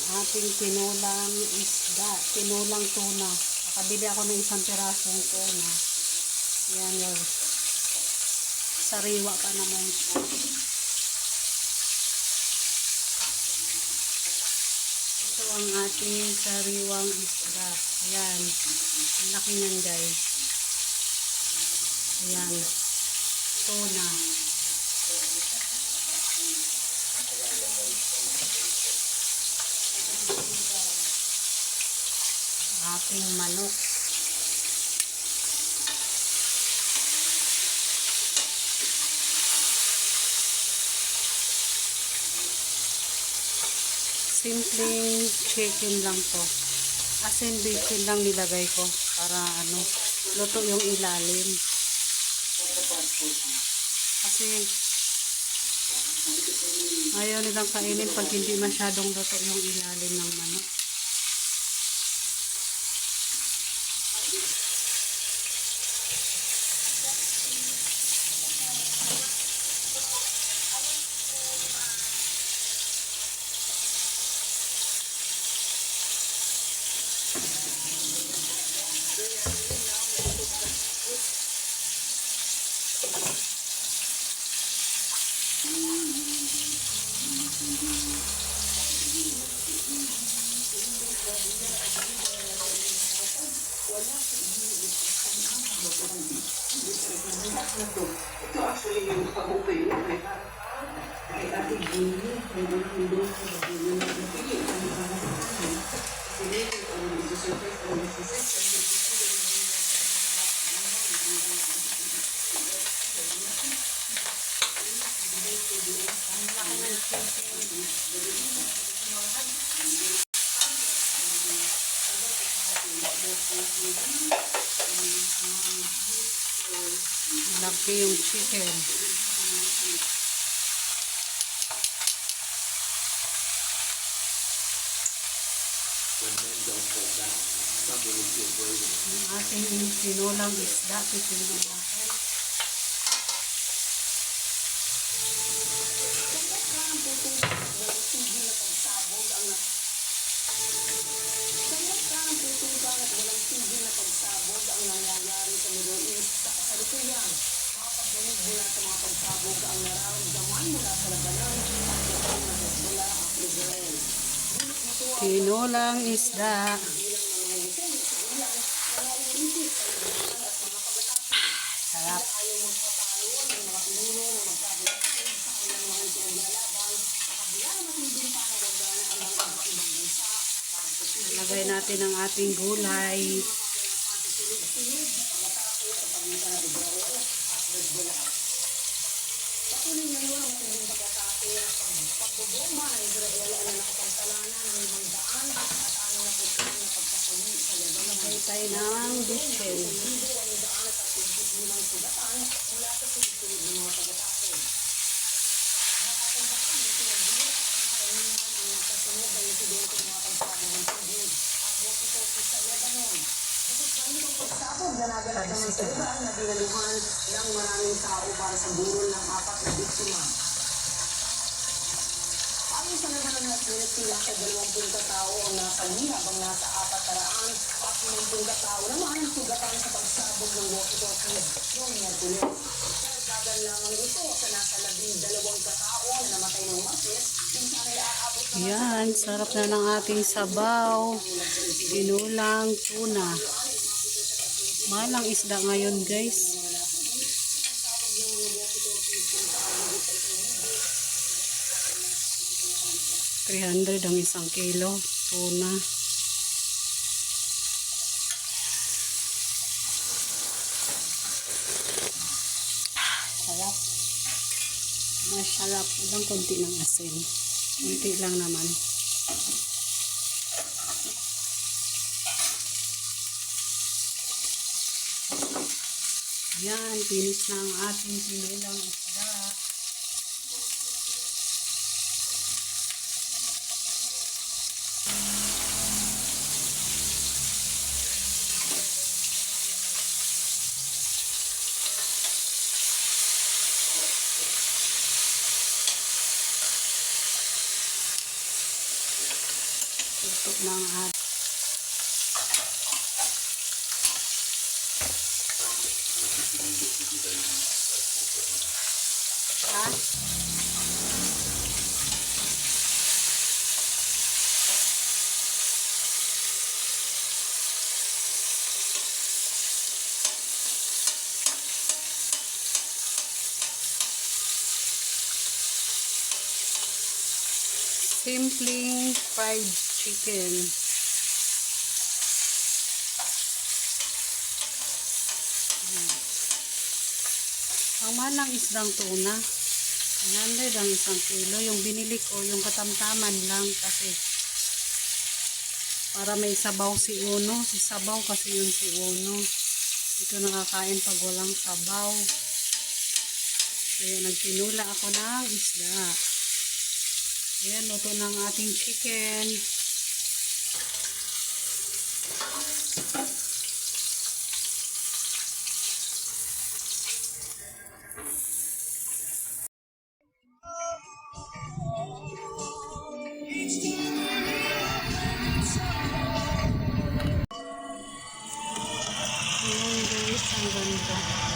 Ating tinulang isda, tinulang tuna. Nakabili ako ng isang pirasong tuna. Yan yun. Sariwa pa naman siya. Ito ang ating sariwang isda. Ayan. Ang laki niyan guys. Ayan. Tuna. Ating manok. Simpleng chicken lang to. Asin bacon lang nilagay ko para ano, luto yung ilalim. Kasi ayaw nilang kainin pag hindi masyadong luto yung ilalim ng manok. Ito actually yung pag-upay mo kay Ate Gini, yung mundo ko na Gini na napili ang mga kasi dito ang isusurprise ang isusurprise Laki yung chicken. Ang ating tinulang isda, titingnan natin. Tinulang isda. Sarap. Lagay natin ang ating gulay. tayo ng bitchin. Sabog na naganap naman sa Iran na dinaluhan ng maraming tao para sa burol ng 4 na biktima. Ayon sa naghahanap nila sila sa 20 katao ang nasali habang nasa 450 katao naman ang sugatan sa pagsabog ng walkie-talkie noong Miyerkules. Karagdagan lamang ito sa nasa 12 katao na namatay ng Martes kung saan ay aabot naman Yan, sarap na ng ating sabaw. Tinulang tuna. Mahal ang isda ngayon, guys. 300 ang isang kilo tuna. Sarap. Masarap. Ilang konti ng asin. Konti lang naman. Yan, finish na ang ating tinulang isda. Ito na ang ating. Ha? Simpleng fried chicken. Ang mahal ng isdang tuna. 100 ang isang kilo. Yung binili ko, yung katamtaman lang kasi para may sabaw si Uno. Si sabaw kasi yun si Uno. Ito nakakain pag walang sabaw. Kaya nagtinula ako ng isda. Ayan, luto ng ating chicken. Ayan guys, ang ganda.